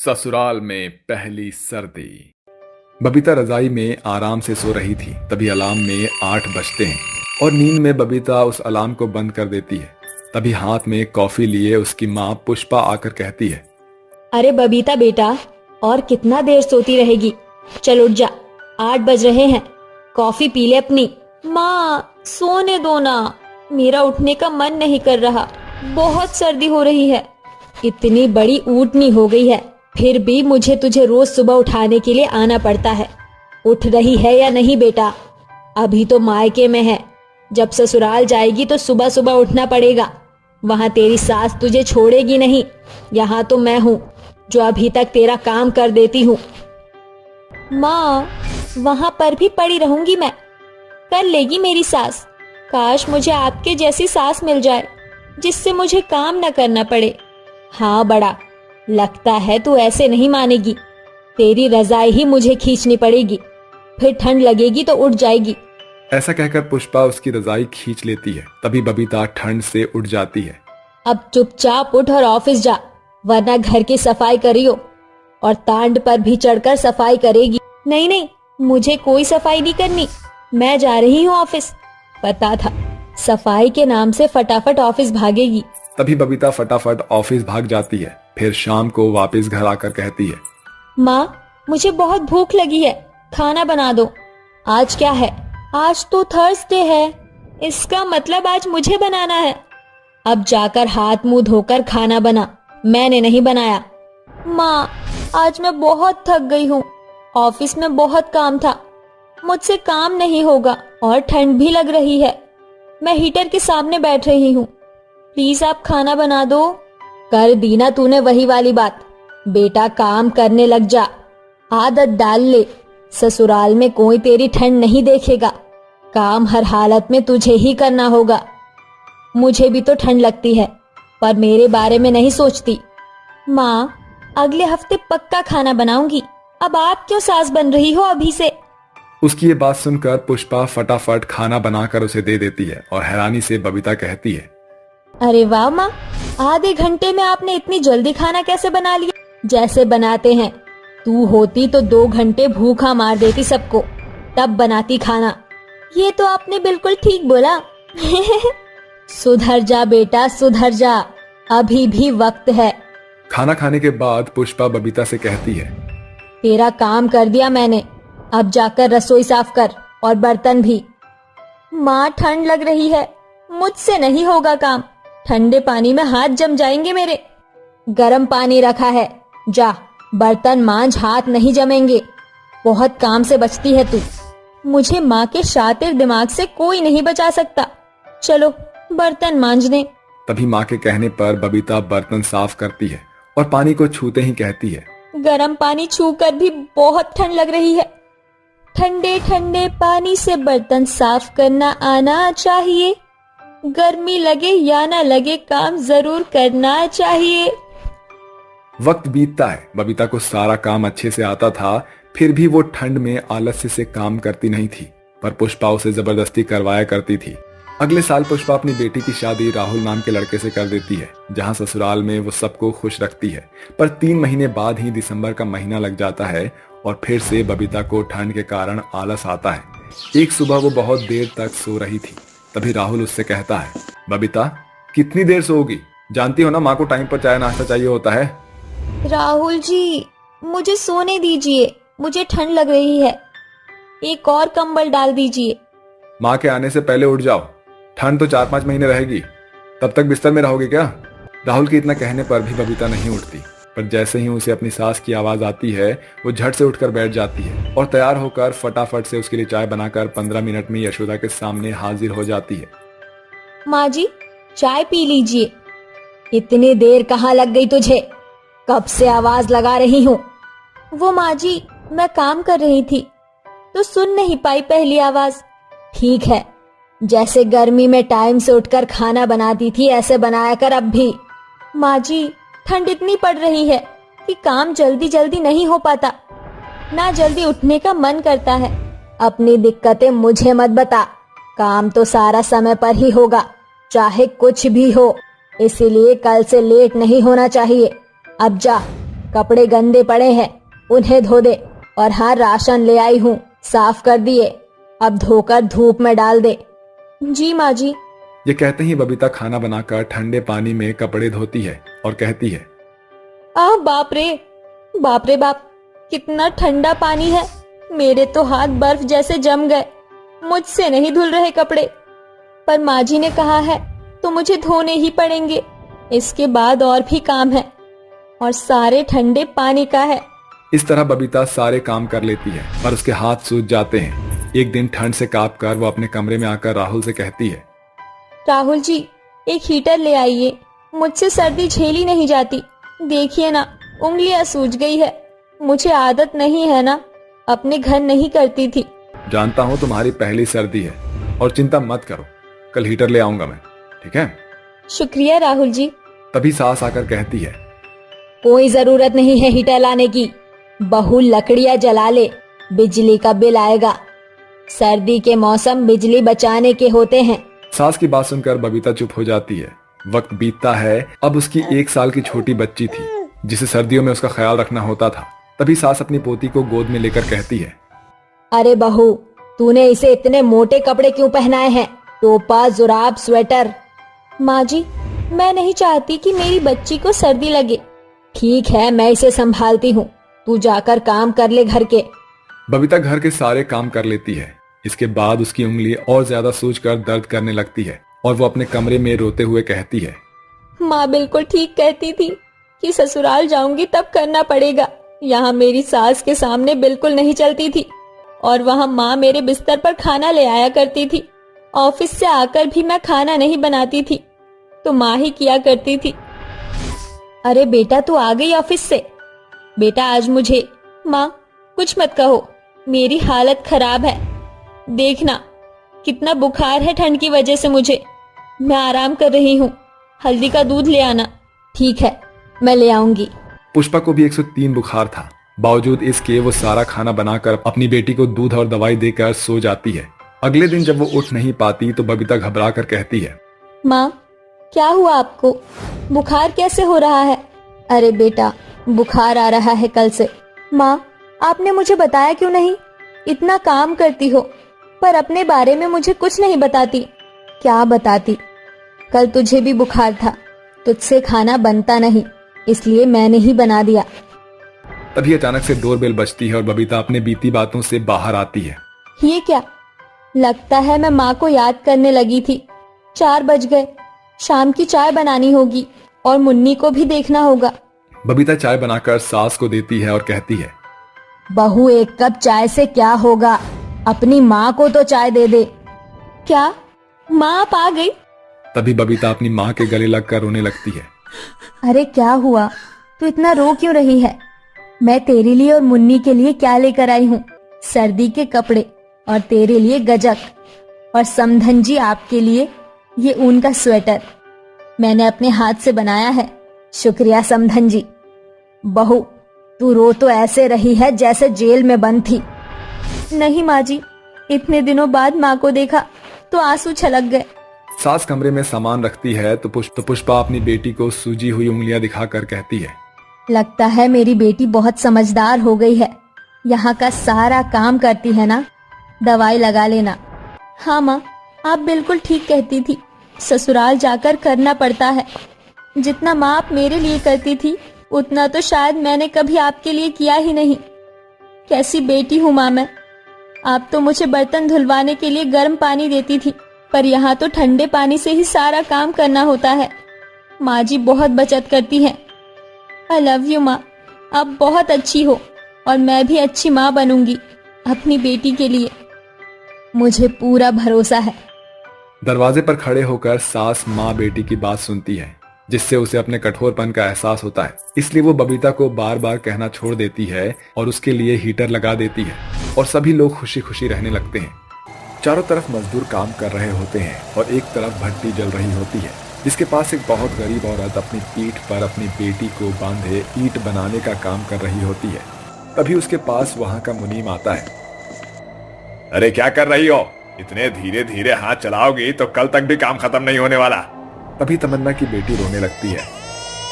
ससुराल में पहली सर्दी। बबीता रजाई में आराम से सो रही थी। तभी अलार्म में 8 बजते हैं और नींद में बबीता उस अलार्म को बंद कर देती है। तभी हाथ में कॉफी लिए उसकी माँ पुष्पा आकर कहती है, अरे बबीता बेटा, और कितना देर सोती रहेगी? चल उठ जा, 8 बज रहे हैं। कॉफी पी ले अपनी। माँ सोने दो ना, मेरा उठने का मन नहीं कर रहा। बहुत सर्दी हो रही है। इतनी बड़ी ऊँटनी हो गई है, फिर भी मुझे तुझे रोज सुबह उठाने के लिए आना पड़ता है। उठ रही है या नहीं बेटा? अभी तो मायके में है, जब ससुराल जाएगी तो सुबह सुबह उठना पड़ेगा। वहां तेरी सास तुझे छोड़ेगी नहीं। यहाँ तो मैं हूँ जो अभी तक तेरा काम कर देती हूँ। माँ वहां पर भी पड़ी रहूंगी मैं, कर लेगी मेरी सास। काश मुझे आपके जैसी सास मिल जाए जिससे मुझे काम न करना पड़े। हाँ बड़ा, लगता है तू ऐसे नहीं मानेगी। तेरी रजाई ही मुझे खींचनी पड़ेगी, फिर ठंड लगेगी तो उठ जाएगी। ऐसा कहकर पुष्पा उसकी रजाई खींच लेती है। तभी बबीता ठंड से उठ जाती है। अब चुपचाप उठ और ऑफिस जा, वरना घर की सफाई करियो और तांड पर भी चढ़कर सफाई करेगी। नहीं नहीं, मुझे कोई सफाई नहीं करनी, मैं जा रही हूँ ऑफिस। पता था सफाई के नाम से फटाफट ऑफिस भागेगी। तभी बबीता फटाफट ऑफिस भाग जाती है। फिर शाम को वापस घर आकर कहती है, माँ मुझे बहुत भूख लगी है, खाना बना दो। आज क्या है? आज तो थर्सडे है, इसका मतलब आज मुझे बनाना है। अब जाकर हाथ मुंह धोकर खाना बना, मैंने नहीं बनाया। माँ आज मैं बहुत थक गई हूँ, ऑफिस में बहुत काम था, मुझसे काम नहीं होगा और ठंड भी लग रही है। मैं हीटर के सामने बैठ रही हूँ, प्लीज आप खाना बना दो। कर दी ना तूने वही वाली बात। बेटा काम करने लग जा, आदत डाल ले। ससुराल में कोई तेरी ठंड नहीं देखेगा, काम हर हालत में तुझे ही करना होगा। मुझे भी तो ठंड लगती है, पर मेरे बारे में नहीं सोचती। माँ अगले हफ्ते पक्का खाना बनाऊंगी, अब आप क्यों सास बन रही हो अभी से? उसकी ये बात सुनकर पुष्पा फटाफट खाना बनाकर उसे दे देती है और हैरानी से बबीता कहती है, अरे वाह माँ, आधे घंटे में आपने इतनी जल्दी खाना कैसे बना लिया? जैसे बनाते हैं, तू होती तो 2 घंटे भूखा मार देती सबको, तब बनाती खाना। ये तो आपने बिल्कुल ठीक बोला। सुधर जा बेटा सुधर जा, अभी भी वक्त है। खाना खाने के बाद पुष्पा बबीता से कहती है, तेरा काम कर दिया मैंने, अब जाकर रसोई साफ कर और बर्तन भी। माँ ठंड लग रही है, मुझसे नहीं होगा काम, ठंडे पानी में हाथ जम जाएंगे मेरे। गर्म पानी रखा है, जा बर्तन मांझ, हाथ नहीं जमेंगे। बहुत काम से बचती है तू, मुझे माँ के शातिर दिमाग से कोई नहीं बचा सकता। चलो बर्तन मांझने। तभी माँ के कहने पर बबीता बर्तन साफ करती है और पानी को छूते ही कहती है, गर्म पानी छूकर भी बहुत ठंड लग रही है। ठंडे ठंडे पानी से बर्तन साफ करना आना चाहिए, गर्मी लगे या ना लगे काम जरूर करना चाहिए। वक्त बीतता है, बबीता को सारा काम अच्छे से आता था, फिर भी वो ठंड में आलस्य से काम करती नहीं थी, पर पुष्पा उसे जबरदस्ती करवाया करती थी। अगले साल पुष्पा अपनी बेटी की शादी राहुल नाम के लड़के से कर देती है, जहां ससुराल में वो सबको खुश रखती है। पर 3 महीने बाद ही दिसंबर का महीना लग जाता है और फिर से बबीता को ठंड के कारण आलस आता है। एक सुबह वो बहुत देर तक सो रही थी। तभी राहुल उससे कहता है, बबीता कितनी देर सोओगी? जानती हो ना माँ को टाइम पर चाय नाश्ता चाहिए होता है। राहुल जी मुझे सोने दीजिए, मुझे ठंड लग रही है, एक और कंबल डाल दीजिए। माँ के आने से पहले उठ जाओ, ठंड तो 4-5 महीने रहेगी, तब तक बिस्तर में रहोगे क्या? राहुल के इतना कहने पर भी बबीता नहीं उठती, पर जैसे ही उसे अपनी सास की आवाज आती है वो झट से उठकर बैठ जाती है और तैयार होकर फटाफट से उसके लिए चाय बनाकर 15 मिनट में यशोदा के सामने हाजिर हो जाती है। माँ जी चाय पी लीजिए। इतनी देर कहाँ लग गई तुझे? कब से आवाज लगा रही हूँ। वो माँ जी मैं काम कर रही थी तो सुन नहीं पाई पहली आवाज। ठीक है, जैसे गर्मी में टाइम से उठकर खाना बनाती थी ऐसे बनाया कर अब भी। माँ जी ठंड इतनी पड़ रही है कि काम जल्दी जल्दी नहीं हो पाता, ना जल्दी उठने का मन करता है। अपनी दिक्कतें मुझे मत बता, काम तो सारा समय पर ही होगा चाहे कुछ भी हो, इसीलिए कल से लेट नहीं होना चाहिए। अब जा कपड़े गंदे पड़े हैं, उन्हें धो दे। और हाँ, राशन ले आई हूँ, साफ कर दिए, अब धोकर धूप में डाल दे। जी माँ जी। ये कहते ही बबीता खाना बनाकर ठंडे पानी में कपड़े धोती है और कहती है, बाप रे बाप, कितना ठंडा पानी है। मेरे तो हाथ बर्फ जैसे जम गए। मुझसे नहीं धुल रहे कपड़े। पर माँ जी ने कहा है तो मुझे धोने ही पड़ेंगे। इसके बाद और भी काम है और सारे ठंडे पानी का है। इस तरह बबीता सारे काम कर लेती है पर उसके हाथ सूज जाते हैं। एक दिन ठंड से कांप कर वो अपने कमरे में आकर राहुल से कहती है, राहुल जी, एक हीटर ले आइए, मुझसे सर्दी झेली नहीं जाती। देखिए ना, उंगलियां सूज गई है। मुझे आदत नहीं है ना, अपने घर नहीं करती थी। जानता हूँ तुम्हारी पहली सर्दी है और चिंता मत करो, कल हीटर ले आऊंगा मैं, ठीक है? शुक्रिया राहुल जी। तभी सास आकर कहती है, कोई जरूरत नहीं है हीटर लाने की, बहू लकड़ियां जला ले, बिजली का बिल आएगा। सर्दी के मौसम बिजली बचाने के होते हैं। सास की बात सुनकर बबीता चुप हो जाती है। वक्त बीतता है। अब उसकी 1 साल की छोटी बच्ची थी जिसे सर्दियों में उसका ख्याल रखना होता था। तभी सास अपनी पोती को गोद में लेकर कहती है, अरे बहू, तूने इसे इतने मोटे कपड़े क्यों पहनाए हैं? टोपा, जुराब, स्वेटर। माँ जी, मैं नहीं चाहती कि मेरी बच्ची को सर्दी लगे। ठीक है, मैं इसे संभालती हूँ, तू जाकर काम कर ले घर के। बबीता घर के सारे काम कर लेती है। इसके बाद उसकी उंगली और ज्यादा सूजकर दर्द करने लगती है और वो अपने कमरे में रोते हुए कहती है, माँ बिल्कुल ठीक कहती थी कि ससुराल जाऊंगी तब करना पड़ेगा। यहाँ मेरी सास के सामने बिल्कुल नहीं चलती थी और वहाँ माँ मेरे बिस्तर पर खाना ले आया करती थी। ऑफिस से आकर भी मैं खाना नहीं बनाती थी तो माँ ही किया करती थी। अरे बेटा, तू आ गई ऑफिस से? बेटा आज मुझे, माँ कुछ मत कहो, मेरी हालत खराब है। देखना कितना बुखार है ठंड की वजह से मुझे। मैं आराम कर रही हूँ, हल्दी का दूध ले आना। ठीक है, मैं ले आऊंगी। पुष्पा को भी 103 बुखार था। बावजूद इसके वो सारा खाना बनाकर अपनी बेटी को दूध और दवाई देकर सो जाती है। अगले दिन जब वो उठ नहीं पाती तो बबीता घबरा कर कहती है, माँ क्या हुआ आपको? बुखार कैसे हो रहा है? अरे बेटा, बुखार आ रहा है कल से। माँ, आपने मुझे बताया क्यों नहीं? इतना काम करती हो पर अपने बारे में मुझे कुछ नहीं बताती। क्या बताती? कल तुझे भी बुखार था, तुझसे खाना बनता नहीं, इसलिए मैंने ही बना दिया। तभी अचानक से डोरबेल बजती है और बबीता अपने बीती बातों से बाहर आती है। ये क्या? लगता है मैं माँ को याद करने लगी थी। 4 बज गए, शाम की चाय बनानी होगी और मुन्नी को भी देखना होगा। बबीता चाय बनाकर सास को देती है और कहती है, बहू, 1 कप चाय से क्या होगा? अपनी माँ को तो चाय दे दे। क्या माँ आप आ गई? तभी बबीता अपनी माँ के गले लगकर रोने लगती है। अरे क्या हुआ? तू इतना रो क्यों रही है? मैं तेरे लिए और मुन्नी के लिए क्या लेकर आई हूँ? सर्दी के कपड़े और तेरे लिए गजक, और समधन जी आपके लिए ये ऊन का स्वेटर मैंने अपने हाथ से बनाया है। शुक्रिया समधन जी। बहू, तू रो तो ऐसे रही है जैसे जेल में बंद थी। नहीं माँ जी, इतने दिनों बाद माँ को देखा तो आंसू छलक गए। सास कमरे में सामान रखती है तो पुष्पा अपनी बेटी को सूजी हुई उंगलियां दिखाकर कहती है, लगता है मेरी बेटी बहुत समझदार हो गई है। यहाँ का सारा काम करती है ना? दवाई लगा लेना। हाँ माँ, आप बिल्कुल ठीक कहती थी, ससुराल जाकर करना पड़ता है। जितना माँ आप मेरे लिए करती थी उतना तो शायद मैंने कभी आपके लिए किया ही नहीं। कैसी बेटी हूँ माँ मैं। आप तो मुझे बर्तन धुलवाने के लिए गर्म पानी देती थी, पर यहाँ तो ठंडे पानी से ही सारा काम करना होता है। माँ जी बहुत बचत करती हैं। आई लव यू माँ, आप बहुत अच्छी हो और मैं भी अच्छी माँ बनूंगी अपनी बेटी के लिए, मुझे पूरा भरोसा है। दरवाजे पर खड़े होकर सास माँ बेटी की बात सुनती है जिससे उसे अपने कठोरपन का एहसास होता है। इसलिए वो बबीता को बार बार कहना छोड़ देती है और उसके लिए हीटर लगा देती है और सभी लोग खुशी खुशी रहने लगते हैं। चारों तरफ मजदूर काम कर रहे होते हैं और एक तरफ भट्टी जल रही होती है जिसके पास एक बहुत गरीब औरत अपनी पीठ पर अपनी बेटी को बांधे ईंट बनाने का काम कर रही होती है। तभी उसके पास वहां का मुनीम आता है। अरे क्या कर रही हो? इतने धीरे धीरे हाथ चलाओगी तो कल तक भी काम खत्म नहीं होने वाला। तभी तमन्ना की बेटी रोने लगती है।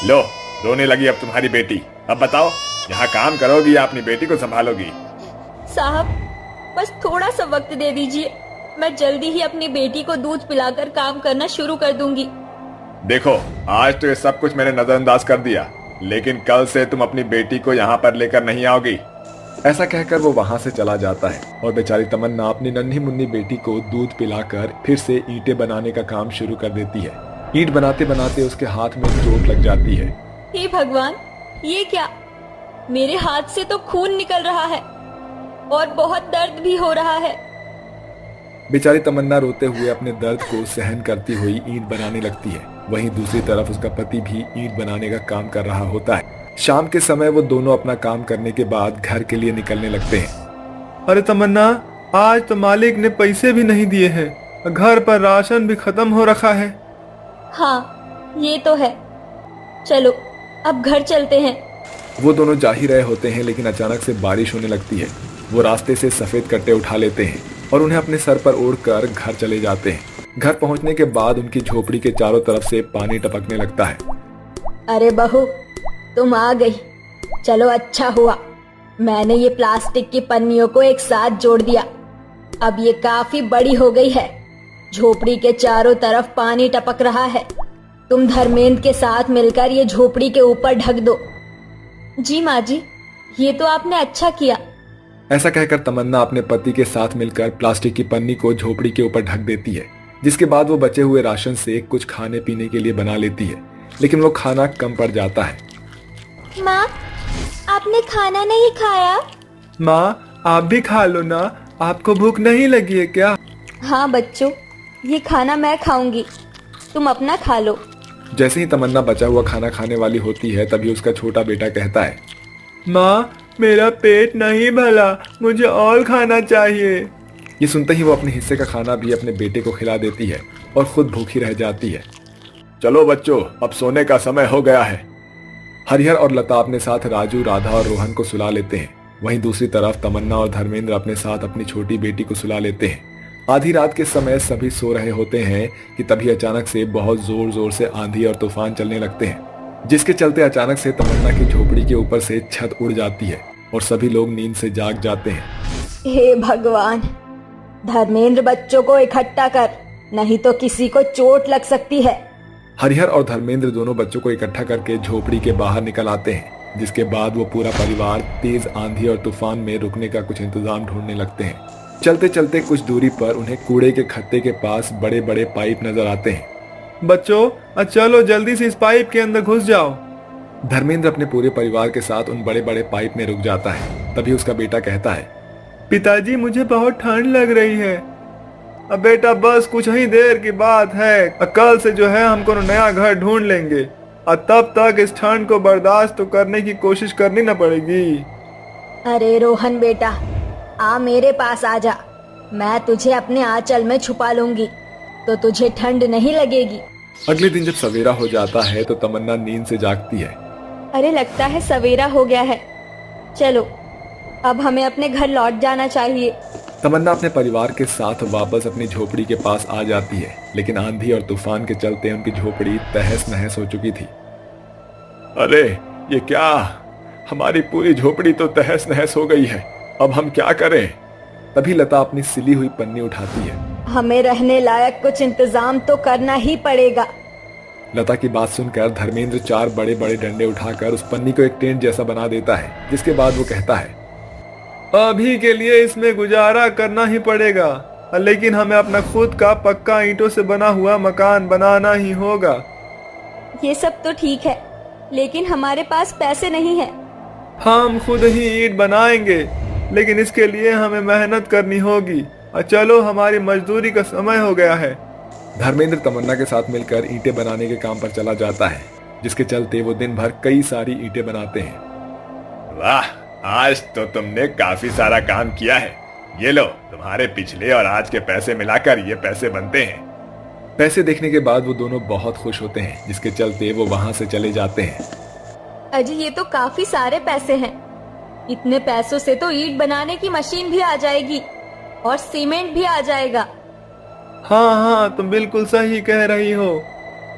लो, रोने लगी अब तुम्हारी बेटी। अब बताओ, यहाँ काम करोगी या अपनी बेटी को संभालोगी? साहब, बस थोड़ा सा वक्त दे दीजिए, मैं जल्दी ही अपनी बेटी को दूध पिलाकर काम करना शुरू कर दूंगी। देखो, आज तो ये सब कुछ मैंने नजरअंदाज कर दिया, लेकिन कल से तुम अपनी बेटी को यहाँ पर लेकर नहीं आओगी। ऐसा कहकर वो वहाँ से चला जाता है और बेचारी तमन्ना अपनी नन्ही मुन्नी बेटी को दूध पिलाकर फिर से ईंटें बनाने का काम शुरू कर देती है। ईंट बनाते बनाते उसके हाथ में चोट लग जाती है। हे भगवान, ये क्या? मेरे हाथ से तो खून निकल रहा है और बहुत दर्द भी हो रहा है। बेचारी तमन्ना रोते हुए अपने दर्द को सहन करती हुई ईंट बनाने लगती है। वहीं दूसरी तरफ उसका पति भी ईंट बनाने का काम कर रहा होता है। शाम के समय वो दोनों अपना काम करने के बाद घर के लिए निकलने लगते हैं। अरे तमन्ना, आज तो मालिक ने पैसे भी नहीं दिए हैं, घर पर राशन भी खत्म हो रखा है। हाँ, ये तो है। चलो अब घर चलते हैं। वो दोनों जा ही रहे होते हैं, लेकिन अचानक से बारिश होने लगती है। वो रास्ते से सफेद कट्टे उठा लेते हैं और उन्हें अपने सर पर ओढ़कर घर चले जाते हैं। घर पहुंचने के बाद उनकी झोपड़ी के चारों तरफ से पानी टपकने लगता है। अरे बहू, तुम आ गई। चलो अच्छा हुआ, मैंने ये प्लास्टिक की पन्नियों को एक साथ जोड़ दिया। अब ये काफी बड़ी हो गई है। झोपड़ी के चारों तरफ पानी टपक रहा है। तुम धर्मेंद्र के साथ मिलकर ये झोपड़ी के ऊपर ढक दो। जी माँ जी, ये तो आपने अच्छा किया। ऐसा कहकर तमन्ना अपने पति के साथ मिलकर प्लास्टिक की पन्नी को झोपड़ी के ऊपर ढक देती है, जिसके बाद वो बचे हुए राशन से कुछ खाने पीने के लिए बना लेती है, लेकिन वो खाना कम पड़ जाता है। माँ, आपने खाना नहीं खाया? माँ, आप भी खा लो ना, आपको भूख नहीं लगी है क्या? हाँ बच्चों, ये खाना मैं खाऊंगी, तुम अपना खा लो। जैसे ही तमन्ना बचा हुआ खाना खाने वाली होती है, तभी उसका छोटा बेटा कहता है, माँ, मेरा पेट नहीं भला, मुझे और खाना चाहिए। ये सुनते ही वो अपने हिस्से का खाना भी अपने बेटे को खिला देती है और खुद भूखी रह जाती है। चलो बच्चों, अब सोने का समय हो गया है। हरिहर और लता अपने साथ राजू, राधा और रोहन को सुला लेते हैं। वहीं दूसरी तरफ तमन्ना और धर्मेंद्र अपने साथ अपनी छोटी बेटी को सुला लेते हैं। आधी रात के समय सभी सो रहे होते हैं कि तभी अचानक से बहुत जोर जोर से आंधी और तूफान चलने लगते हैं, जिसके चलते अचानक से तमन्ना की झोपड़ी के ऊपर से छत उड़ जाती है और सभी लोग नींद से जाग जाते हैं। हे भगवान, धर्मेंद्र बच्चों को इकट्ठा कर, नहीं तो किसी को चोट लग सकती है। हरिहर और धर्मेंद्र दोनों बच्चों को इकट्ठा करके झोपड़ी के बाहर निकल आते हैं, जिसके बाद वो पूरा परिवार तेज आंधी और तूफान में रुकने का कुछ इंतजाम ढूंढने लगते हैं। चलते चलते कुछ दूरी पर उन्हें कूड़े के खत्ते के पास बड़े बड़े पाइप नजर आते हैं। बच्चों, चलो जल्दी से इस पाइप के अंदर घुस जाओ। धर्मेंद्र अपने पूरे परिवार के साथ उन बड़े बड़े पाइप में रुक जाता है। तभी उसका बेटा कहता है, पिताजी, मुझे बहुत ठंड लग रही है। अब बेटा, बस कुछ ही देर की बात है, कल से जो है हमको नया घर ढूंढ लेंगे और तब तक इस ठंड को बर्दाश्त तो करने की कोशिश करनी न पड़ेगी। अरे रोहन बेटा, आ मेरे पास आ जा, मैं तुझे अपने आंचल में छुपा लूंगी तो तुझे ठंड नहीं लगेगी। अगले दिन जब सवेरा हो जाता है तो तमन्ना नींद से जागती है। अरे लगता है सवेरा हो गया है, चलो अब हमें अपने घर लौट जाना चाहिए। तमन्ना अपने परिवार के साथ वापस अपनी झोपड़ी के पास आ जाती है, लेकिन आंधी और तूफान के चलते उनकी झोपड़ी तहस नहस हो चुकी थी। अरे ये क्या, हमारी पूरी झोपड़ी तो तहस नहस हो गई है, अब हम क्या करें? तभी लता अपनी सिली हुई पन्नी उठाती है। हमें रहने लायक कुछ इंतजाम तो करना ही पड़ेगा। लता की बात सुनकर धर्मेंद्र 4 बड़े बड़े डंडे उठाकर उस पन्नी को एक टेंट जैसा बना देता है, जिसके बाद वो कहता है, अभी के लिए इसमें गुजारा करना ही पड़ेगा, लेकिन हमें अपना खुद का पक्का ईंटों से बना हुआ मकान बनाना ही होगा। ये सब तो ठीक है, लेकिन हमारे पास पैसे नहीं है। हम खुद ही ईंट बनाएंगे, लेकिन इसके लिए हमें मेहनत करनी होगी। चलो, हमारी मजदूरी का समय हो गया है। धर्मेंद्र तमन्ना के साथ मिलकर ईंटें बनाने के काम पर चला जाता है, जिसके चलते वो दिन भर कई सारी ईंटें बनाते हैं। वाह, आज तो तुमने काफी सारा काम किया है। ये लो, तुम्हारे पिछले और आज के पैसे मिलाकर ये पैसे बनते हैं। पैसे देखने के बाद वो दोनों बहुत खुश होते हैं, जिसके चलते वो वहां से चले जाते हैं। अजी, ये तो काफी सारे पैसे हैं। इतने पैसों से तो ईंट बनाने की मशीन भी आ जाएगी और सीमेंट भी आ जाएगा। हाँ हाँ, तुम बिल्कुल सही कह रही हो।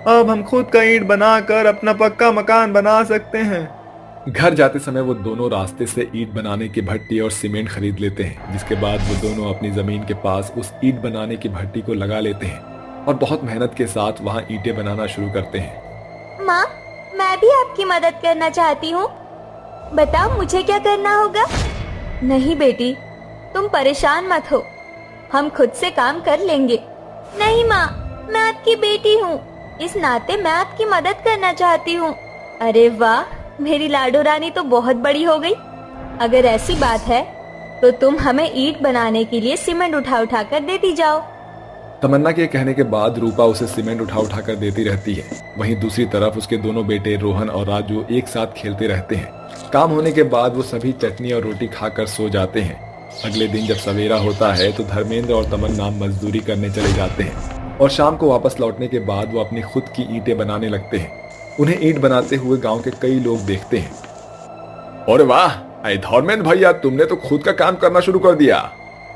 अब हम खुद का ईंट बनाकर अपना पक्का मकान बना सकते हैं। घर जाते समय वो दोनों रास्ते से ईंट बनाने की भट्टी और सीमेंट खरीद लेते हैं, जिसके बाद वो दोनों अपनी जमीन के पास उस ईंट बनाने की भट्टी को लगा लेते हैं और बहुत मेहनत के साथ वहाँ ईंटें बनाना शुरू करते हैं। माँ, मैं भी आपकी मदद करना चाहती हूँ। बताओ मुझे क्या करना होगा? नहीं बेटी, तुम परेशान मत हो, हम खुद से काम कर लेंगे। नहीं माँ, मैं आपकी बेटी हूँ, इस नाते मैं आपकी मदद करना चाहती हूँ। अरे वाह, मेरी लाडो रानी तो बहुत बड़ी हो गई। अगर ऐसी बात है तो तुम हमें ईंट बनाने के लिए सीमेंट उठा उठा कर देती जाओ। तमन्ना के कहने के बाद रूपा उसे सीमेंट उठा कर देती रहती है। वहीं दूसरी तरफ उसके दोनों बेटे रोहन और राजू एक साथ खेलते रहते हैं। काम होने के बाद वो सभी चटनी और रोटी खाकर सो जाते हैं। अगले दिन जब सवेरा होता है तो धर्मेंद्र और तमन्ना मजदूरी करने चले जाते हैं और शाम को वापस लौटने के बाद वो अपनी खुद की ईंटें बनाने लगते हैं। उन्हें ईंट बनाते हुए गांव के कई लोग देखते हैं। अरे वाह, धर्मेंद्र भैया, तुमने तो खुद का काम करना शुरू कर दिया।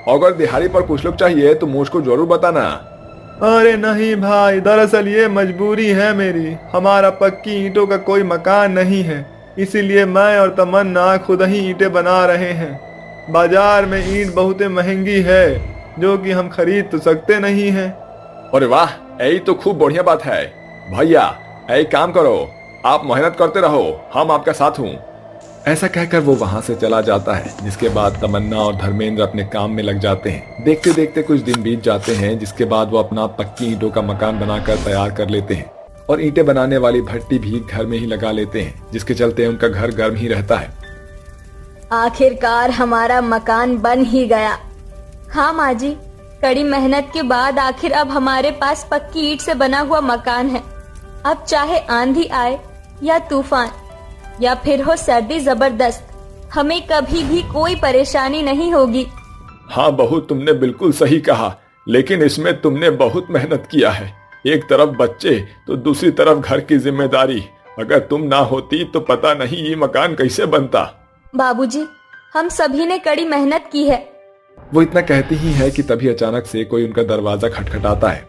अगर दिहाड़ी पर कुछ लोग चाहिए तो मुझको जरूर बताना। अरे नहीं भाई, दरअसल ये मजबूरी है मेरी। हमारा पक्की ईंटों का कोई मकान नहीं है, इसीलिए मैं और तमन्ना खुद ही ईंटें बना रहे हैं। बाजार में ईंट बहुत महंगी है, जो कि हम खरीद तो सकते नहीं हैं। अरे वाह, यही तो खूब बढ़िया बात है। भैया एक काम करो, आप मेहनत करते रहो, हम आपका साथ हूँ। ऐसा कहकर वो वहां से चला जाता है, जिसके बाद तमन्ना और धर्मेंद्र अपने काम में लग जाते हैं। देखते देखते कुछ दिन बीत जाते हैं, जिसके बाद वो अपना पक्की ईंटों का मकान बनाकर तैयार कर लेते हैं और ईंटें बनाने वाली भट्टी भी घर में ही लगा लेते हैं, जिसके चलते उनका घर गर्म ही रहता है। आखिरकार हमारा मकान बन ही गया। हाँ माँ जी, कड़ी मेहनत के बाद आखिर अब हमारे पास पक्की ईंट से बना हुआ मकान है। अब चाहे आंधी आए या तूफान या फिर हो सर्दी जबरदस्त, हमें कभी भी कोई परेशानी नहीं होगी। हाँ बहू, तुमने बिल्कुल सही कहा, लेकिन इसमें तुमने बहुत मेहनत किया है। एक तरफ बच्चे तो दूसरी तरफ घर की जिम्मेदारी। अगर तुम ना होती तो पता नहीं ये मकान कैसे बनता। बाबूजी, हम सभी ने कड़ी मेहनत की है। वो इतना कहती ही है कि तभी अचानक से कोई उनका दरवाजा खटखटाता है।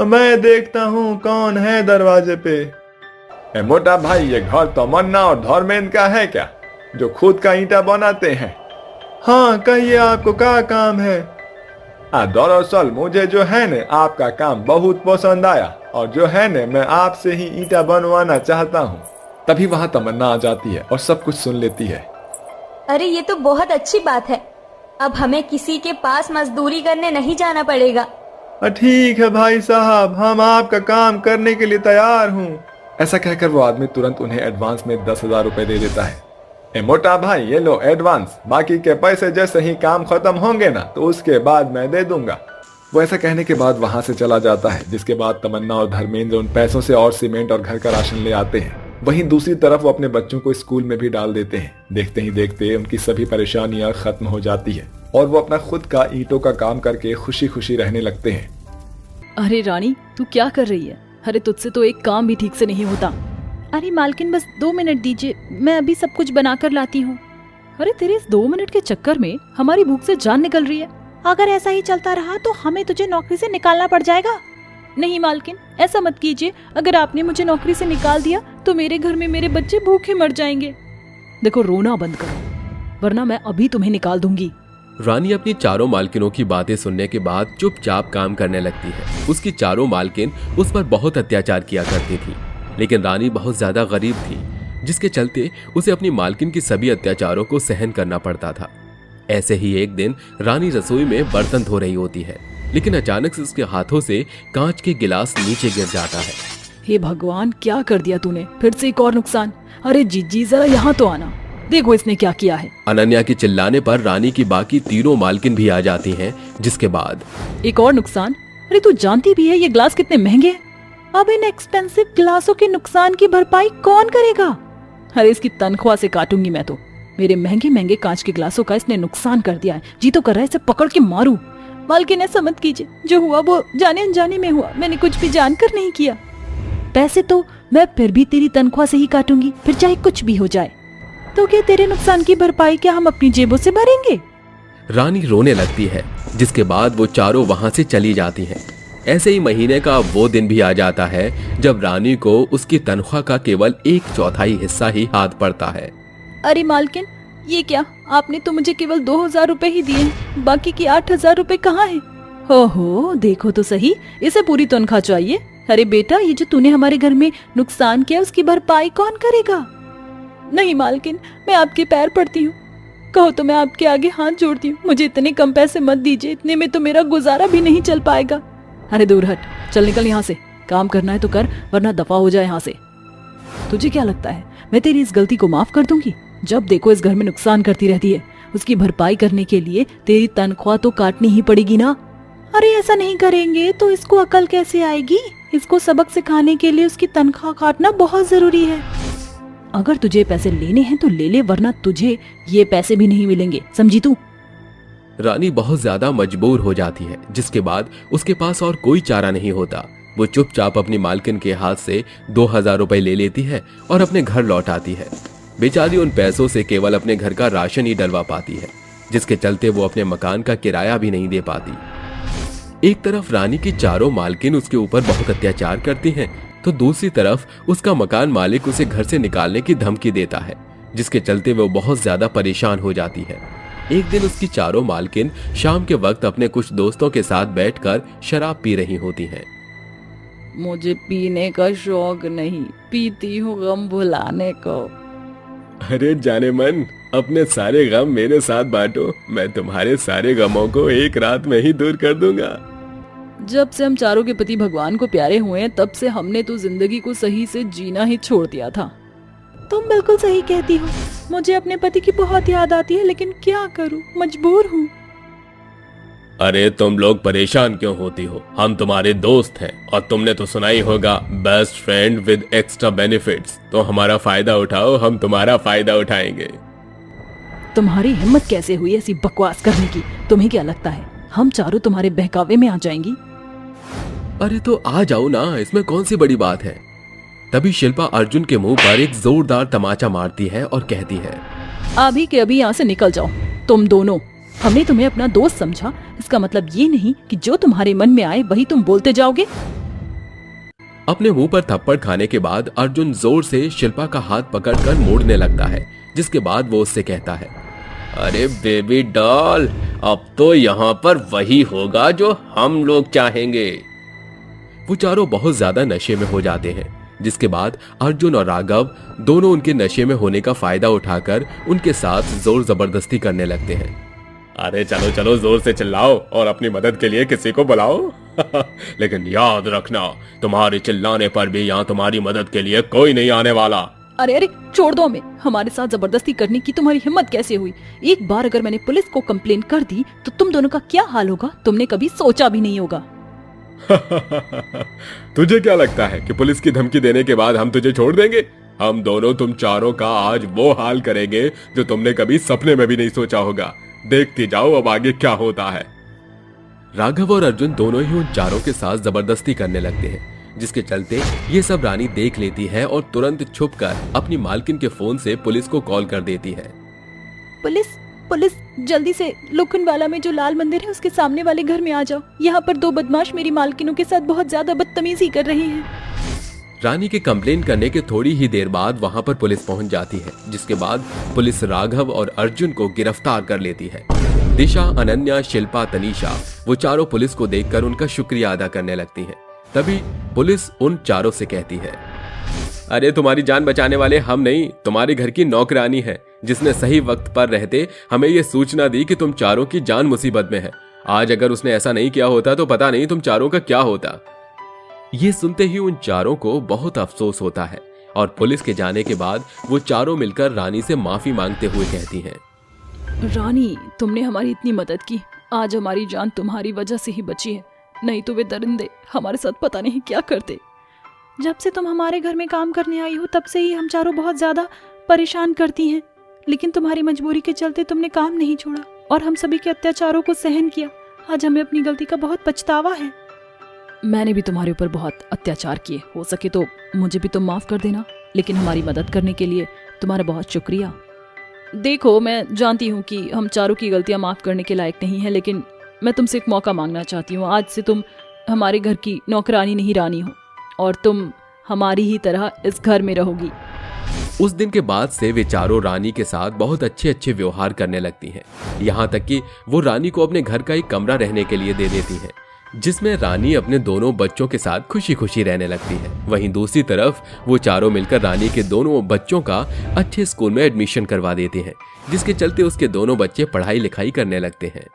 मैं देखता हूँ कौन है दरवाजे पे। मोटा भाई, ये घर तमन्ना और धर्मेंद्र का है क्या, जो खुद का ईंटा बनाते हैं? हाँ, कहिए आपको क्या काम है? दरअसल मुझे जो है न आपका काम बहुत पसंद आया और जो है न मैं आपसे ही ईंटा बनवाना चाहता हूँ। तभी वहाँ तमन्ना आ जाती है और सब कुछ सुन लेती है। अरे ये तो बहुत अच्छी बात है, अब हमें किसी के पास मजदूरी करने नहीं जाना पड़ेगा। ठीक है भाई साहब, हम आपका काम करने के लिए तैयार हूँ। ऐसा कहकर वो आदमी तुरंत उन्हें एडवांस में 10,000 रुपए दे देता है। मोटा भाई, ये लो एडवांस, बाकी के पैसे जैसे ही काम खत्म होंगे ना तो उसके बाद मैं दे दूंगा। वो ऐसा कहने के बाद वहां से चला जाता है, जिसके बाद तमन्ना और धर्मेंद्र उन पैसों से और सीमेंट और घर का राशन ले आते हैं। वहीं दूसरी तरफ वो अपने बच्चों को स्कूल में भी डाल देते हैं। देखते ही देखते उनकी सभी परेशानियां खत्म हो जाती है और वो अपना खुद का ईंटों का काम करके खुशी खुशी रहने लगते हैं। अरे रानी, तू क्या कर रही है? अरे तुझसे तो एक काम भी ठीक से नहीं होता। अरे मालकिन, बस 2 मिनट दीजिए, मैं अभी सब कुछ बना कर लाती हूँ। अरे तेरे इस 2 मिनट के चक्कर में हमारी भूख से जान निकल रही है। अगर ऐसा ही चलता रहा तो हमें तुझे नौकरी से निकालना पड़ जाएगा। नहीं मालकिन, ऐसा मत कीजिए। अगर आपने मुझे नौकरी से निकाल दिया तो मेरे घर में मेरे बच्चे भूखे मर जाएंगे। देखो, रोना बंद करो, वरना मैं अभी तुम्हें निकाल दूंगी। रानी अपनी चारों मालकिनों की बातें सुनने के बाद चुपचाप काम करने लगती है। उसकी चारों मालकिन उस पर बहुत अत्याचार किया करती थी, लेकिन रानी बहुत ज्यादा गरीब थी, जिसके चलते उसे अपनी मालकिन की सभी अत्याचारों को सहन करना पड़ता था। ऐसे ही एक दिन रानी रसोई में बर्तन धो रही होती है, लेकिन अचानक से उसके हाथों से कांच के गिलास नीचे गिर जाता है। हे भगवान, क्या कर दिया तूने? फिर से एक और नुकसान। अरे जीजी, जरा यहाँ तो आना, देखो इसने क्या किया है। अनन्या के चिल्लाने पर रानी की बाकी तीनों मालकिन भी आ जाती हैं, जिसके बाद एक और नुकसान। अरे तू जानती भी है ये ग्लास कितने महंगे हैं। अब इन एक्सपेंसिव गिलासों के नुकसान की भरपाई कौन करेगा? अरे इसकी तनख्वाह से काटूंगी मैं तो। मेरे महंगे महंगे कांच के ग्लासों का इसने नुकसान कर दिया है। जी तो कर रहा है इसे पकड़ के मारूं। मालकिन, ऐसा मत कीजिए, जो हुआ वो जाने अनजाने में हुआ, मैंने कुछ भी जानकर नहीं किया। पैसे तो मैं फिर भी तेरी तनख्वाह से ही काटूंगी, फिर चाहे कुछ भी हो जाए। तो क्या तेरे नुकसान की भरपाई क्या हम अपनी जेबों से भरेंगे? रानी रोने लगती है, जिसके बाद वो चारों वहां से चली जाती हैं। ऐसे ही महीने का वो दिन भी आ जाता है जब रानी को उसकी तनख्वाह का केवल 1/4 हिस्सा ही हाथ पड़ता है। अरे मालकिन, ये क्या, आपने तो मुझे केवल 2,000 रुपए ही दिए हैं, बाकी की 8,000 रुपए कहाँ हैं? हो देखो तो सही, इसे पूरी तनख्वाह चाहिए। अरे बेटा, ये जो तूने हमारे घर में नुकसान किया उसकी भरपाई कौन करेगा? नहीं मालकिन, मैं आपके पैर पड़ती हूँ, कहो तो मैं आपके आगे हाथ जोड़ती हूँ, मुझे इतने कम पैसे मत दीजिए, इतने में तो मेरा गुजारा भी नहीं चल पाएगा। अरे दूर हट, चल निकल यहाँ से, काम करना है तो कर, वरना दफा हो जाए यहाँ से। तुझे क्या लगता है मैं तेरी इस गलती को माफ कर दूंगी? जब देखो इस घर में नुकसान करती रहती है, उसकी भरपाई करने के लिए तेरी तनख्वाह तो काटनी ही पड़ेगी ना। अरे ऐसा नहीं करेंगे तो इसको अकल कैसे आएगी? इसको सबक सिखाने के लिए उसकी तनख्वाह काटना बहुत जरूरी है। अगर तुझे पैसे लेने हैं तो ले ले, वरना तुझे ये पैसे भी नहीं मिलेंगे, समझी तू? रानी बहुत ज्यादा मजबूर हो जाती है, जिसके बाद उसके पास और कोई चारा नहीं होता। वो चुपचाप अपनी मालकिन के हाथ से 2,000 रुपए ले लेती है और अपने घर लौट आती है। बेचारी उन पैसों से केवल अपने घर का राशन ही डलवा पाती है, जिसके चलते वो अपने मकान का किराया भी नहीं दे पाती। एक तरफ रानी की चारों मालकिन उसके ऊपर बहुत अत्याचार करती हैं, तो दूसरी तरफ उसका मकान मालिक उसे घर से निकालने की धमकी देता है, जिसके चलते वो बहुत ज्यादा परेशान हो जाती है। एक दिन उसकी चारों मालकिन शाम के वक्त अपने कुछ दोस्तों के साथ बैठकर शराब पी रही होती हैं। मुझे पीने का शौक नहीं, पीती हूँ गम भुलाने को। अरे जाने मन, अपने सारे गम मेरे साथ बांटो, मैं तुम्हारे सारे गमों को एक रात में ही दूर कर दूंगा। जब से हम चारों के पति भगवान को प्यारे हुए हैं, तब से हमने तो जिंदगी को सही से जीना ही छोड़ दिया था। तुम बिल्कुल सही कहती हो, मुझे अपने पति की बहुत याद आती है, लेकिन क्या करूं, मजबूर हूँ। अरे तुम लोग परेशान क्यों होती हो? हम तुम्हारे दोस्त हैं, और तुमने तो सुना ही होगा, best friend with extra benefits. तो हमारा फायदा उठाओ, हम तुम्हारा फायदा उठाएंगे। तुम्हारी हिम्मत कैसे हुई ऐसी बकवास करने की? तुम्हें क्या लगता है हम चारों तुम्हारे बहकावे में आ जाएंगी? अरे तो आ जाओ ना, इसमें कौन सी बड़ी बात है। तभी शिल्पा अर्जुन के मुंह पर एक जोरदार तमाचा मारती है और कहती है, अभी के अभी यहाँ से निकल जाओ तुम दोनों। हमने तुम्हें अपना दोस्त समझा, इसका मतलब ये नहीं कि जो तुम्हारे मन में आए वही तुम बोलते जाओगे। अपने मुंह पर थप्पड़ खाने के बाद अर्जुन जोर से शिल्पा का हाथ पकड़कर मोड़ने लगता है, जिसके बाद वो उससे कहता है, अरे बेबी डॉल, अब तो यहाँ पर वही होगा जो हम लोग चाहेंगे। वो चारों बहुत ज्यादा नशे में हो जाते हैं, जिसके बाद अर्जुन और राघव दोनों उनके नशे में होने का फायदा उठाकर उनके साथ जोर जबरदस्ती करने लगते हैं। अरे चलो चलो, जोर से चिल्लाओ और अपनी मदद के लिए किसी को बुलाओ। लेकिन याद रखना, तुम्हारे चिल्लाने पर भी यहाँ तुम्हारी मदद के लिए कोई नहीं आने वाला। अरे अरे छोड़ दो हमें, हमारे साथ जबरदस्ती करने की तुम्हारी हिम्मत कैसे हुई? एक बार अगर मैंने पुलिस को कंप्लेन कर दी तो तुम दोनों का क्या हाल होगा, तुमने कभी सोचा भी नहीं होगा। तुझे क्या लगता है कि पुलिस की धमकी देने के बाद हम तुझे छोड़ देंगे? हम दोनों तुम चारों का आज वो हाल करेंगे जो तुमने कभी सपने में भी नहीं सोचा होगा। देखती जाओ अब आगे क्या होता है। राघव और अर्जुन दोनों ही उन चारों के साथ जबरदस्ती करने लगते हैं, जिसके चलते ये सब रानी देख लेती है और तुरंत छुपकर अपनी मालकिन के फोन से पुलिस को कॉल कर देती है। पुलिस पुलिस, जल्दी से लोखंडवाला में जो लाल मंदिर है उसके सामने वाले घर में आ जाओ। यहाँ पर 2 बदमाश मेरी मालकिनों के साथ बहुत ज्यादा बदतमीजी कर रही हैं। रानी के कंप्लेन करने के थोड़ी ही देर बाद वहां पर पुलिस पहुंच जाती है, जिसके बाद पुलिस राघव और अर्जुन को गिरफ्तार कर लेती है। दिशा, अनन्या, शिल्पा, तनीषा वो चारों पुलिस को देखकर उनका शुक्रिया अदा करने लगती हैं। तभी पुलिस उन चारों से कहती है, अरे तुम्हारी जान बचाने वाले हम नहीं, तुम्हारे घर की नौकरानी है, जिसने सही वक्त पर रहते हमें ये सूचना दी कि तुम चारों की जान मुसीबत में है। आज अगर उसने ऐसा नहीं किया होता तो पता नहीं तुम चारों का क्या होता। ये सुनते ही उन चारों को बहुत अफसोस होता है और पुलिस के जाने के बाद वो चारों मिलकर रानी से माफी मांगते हुए कहती हैं, रानी, तुमने हमारी इतनी मदद की, आज हमारी जान तुम्हारी वजह से ही बची है, नहीं तो वे दरिंदे हमारे साथ पता नहीं क्या करते। जब से तुम हमारे घर में काम करने आई हो तब से ही हम चारों बहुत ज्यादा परेशान करती हैं, लेकिन तुम्हारी मजबूरी के चलते तुमने काम नहीं छोड़ा और हम सभी के अत्याचारों को सहन किया। आज हमें अपनी गलती का बहुत पछतावा है। मैंने भी तुम्हारे ऊपर बहुत अत्याचार किए, हो सके तो मुझे भी तुम माफ कर देना, लेकिन हमारी मदद करने के लिए तुम्हारा बहुत शुक्रिया। देखो, मैं जानती हूँ कि हम चारों की गलतियां माफ करने के लायक नहीं है, लेकिन मैं तुमसे एक मौका मांगना चाहती हूँ। आज से तुम हमारे घर की नौकरानी नहीं रानी हो और तुम हमारी ही तरह इस घर में रहोगी। उस दिन के बाद से वे चारों रानी के साथ बहुत अच्छे अच्छे व्यवहार करने लगती हैं। यहाँ तक कि वो रानी को अपने घर का एक कमरा रहने के लिए दे देती हैं, जिसमें रानी अपने दोनों बच्चों के साथ खुशी खुशी रहने लगती है। वहीं दूसरी तरफ वो चारों मिलकर रानी के दोनों बच्चों का अच्छे स्कूल में एडमिशन करवा देते हैं, जिसके चलते उसके दोनों बच्चे पढ़ाई लिखाई करने लगते हैं।